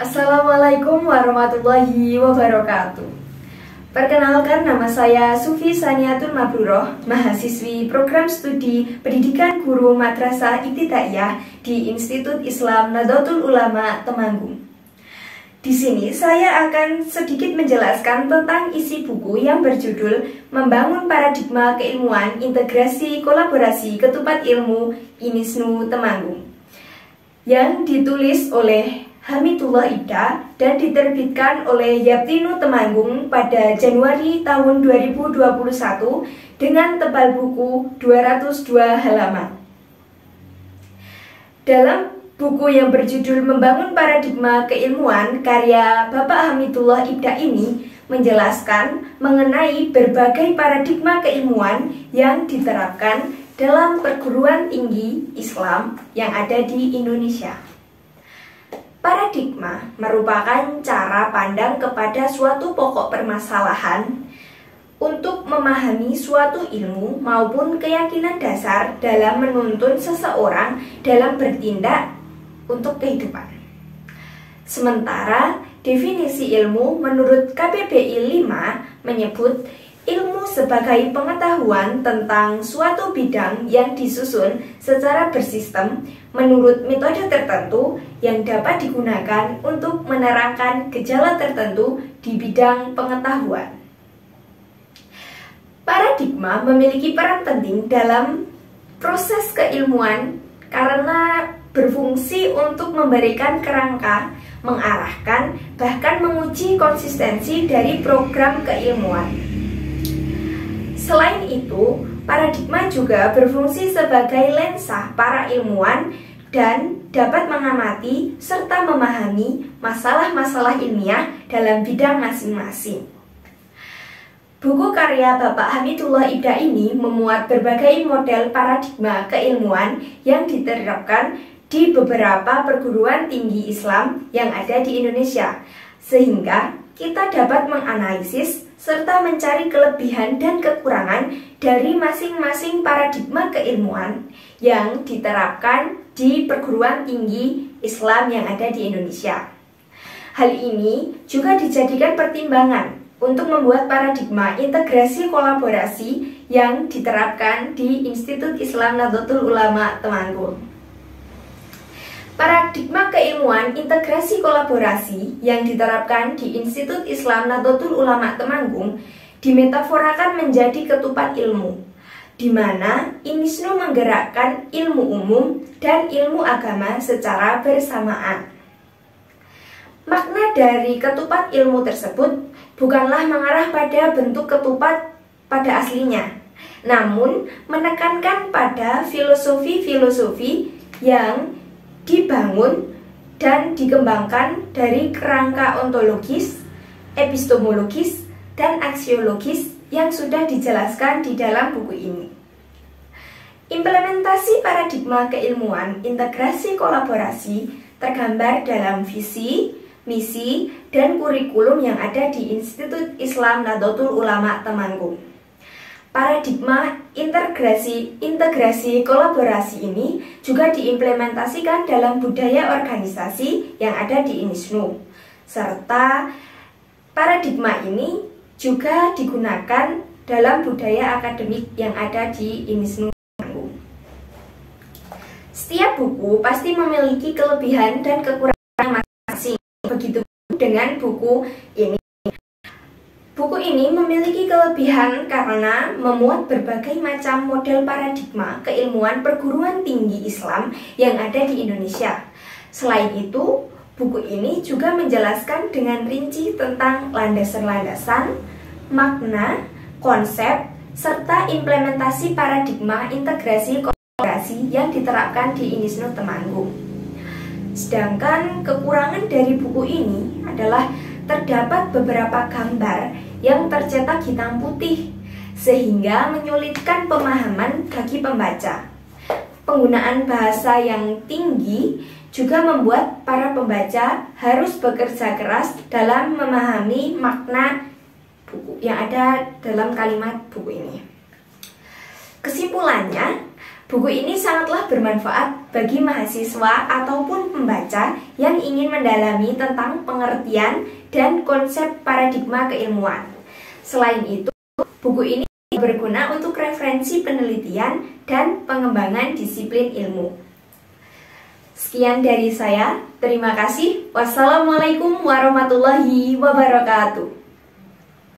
Assalamualaikum warahmatullahi wabarakatuh. Perkenalkan, nama saya Sufi Saniatul Mabruroh, mahasiswi program studi Pendidikan Guru Madrasah Ibtidaiyah di Institut Islam Nahdlatul Ulama Temanggung. Di sini saya akan sedikit menjelaskan tentang isi buku yang berjudul Membangun Paradigma Keilmuan Integrasi Kolaborasi Ketupat Ilmu INISNU Temanggung, yang ditulis oleh Hamidullah Ida dan diterbitkan oleh Yaptinu Temanggung pada Januari tahun 2021 dengan tebal buku 202 halaman. Dalam buku yang berjudul Membangun Paradigma Keilmuan karya Bapak Hamidullah Ida ini menjelaskan mengenai berbagai paradigma keilmuan yang diterapkan dalam perguruan tinggi Islam yang ada di Indonesia. Paradigma merupakan cara pandang kepada suatu pokok permasalahan untuk memahami suatu ilmu maupun keyakinan dasar dalam menuntun seseorang dalam bertindak untuk kehidupan. Sementara definisi ilmu menurut KBBI 5 menyebut ilmu sebagai pengetahuan tentang suatu bidang yang disusun secara bersistem menurut metode tertentu yang dapat digunakan untuk menerangkan gejala tertentu di bidang pengetahuan. Paradigma memiliki peran penting dalam proses keilmuan karena berfungsi untuk memberikan kerangka, mengarahkan, bahkan menguji konsistensi dari program keilmuan. Selain itu, paradigma juga berfungsi sebagai lensa para ilmuwan dan dapat mengamati serta memahami masalah-masalah ilmiah dalam bidang masing-masing. Buku karya Bapak Hamidullah Ida ini memuat berbagai model paradigma keilmuan yang diterapkan di beberapa perguruan tinggi Islam yang ada di Indonesia, sehingga kita dapat menganalisis serta mencari kelebihan dan kekurangan dari masing-masing paradigma keilmuan yang diterapkan di perguruan tinggi Islam yang ada di Indonesia. Hal ini juga dijadikan pertimbangan untuk membuat paradigma integrasi kolaborasi yang diterapkan di Institut Islam Nahdlatul Ulama Temanggung. Paradigma keilmuan integrasi kolaborasi yang diterapkan di Institut Islam Nahdlatul Ulama Temanggung dimetaforakan menjadi ketupat ilmu, di mana INISNU menggerakkan ilmu umum dan ilmu agama secara bersamaan. Makna dari ketupat ilmu tersebut bukanlah mengarah pada bentuk ketupat pada aslinya, namun menekankan pada filosofi-filosofi yang dibangun dan dikembangkan dari kerangka ontologis, epistemologis, dan aksiologis yang sudah dijelaskan di dalam buku ini. Implementasi paradigma keilmuan integrasi kolaborasi tergambar dalam visi, misi, dan kurikulum yang ada di Institut Islam Nahdlatul Ulama Temanggung. Paradigma integrasi kolaborasi ini juga diimplementasikan dalam budaya organisasi yang ada di INISNU, serta paradigma ini juga digunakan dalam budaya akademik yang ada di INISNU. Setiap buku pasti memiliki kelebihan dan kekurangan masing-masing, begitu dengan buku ini. Buku ini memiliki kelebihan karena memuat berbagai macam model paradigma keilmuan perguruan tinggi Islam yang ada di Indonesia. Selain itu, buku ini juga menjelaskan dengan rinci tentang landasan-landasan, makna, konsep, serta implementasi paradigma integrasi kolaborasi yang diterapkan di INISNU Temanggung. Sedangkan kekurangan dari buku ini adalah terdapat beberapa gambar yang tercetak hitam putih sehingga menyulitkan pemahaman bagi pembaca. Penggunaan bahasa yang tinggi juga membuat para pembaca harus bekerja keras dalam memahami makna buku yang ada dalam kalimat buku ini. Kesimpulannya, Buku ini sangatlah bermanfaat bagi mahasiswa ataupun pembaca yang ingin mendalami tentang pengertian dan konsep paradigma keilmuan. Selain itu, buku ini berguna untuk referensi penelitian dan pengembangan disiplin ilmu. Sekian dari saya, terima kasih. Wassalamualaikum warahmatullahi wabarakatuh.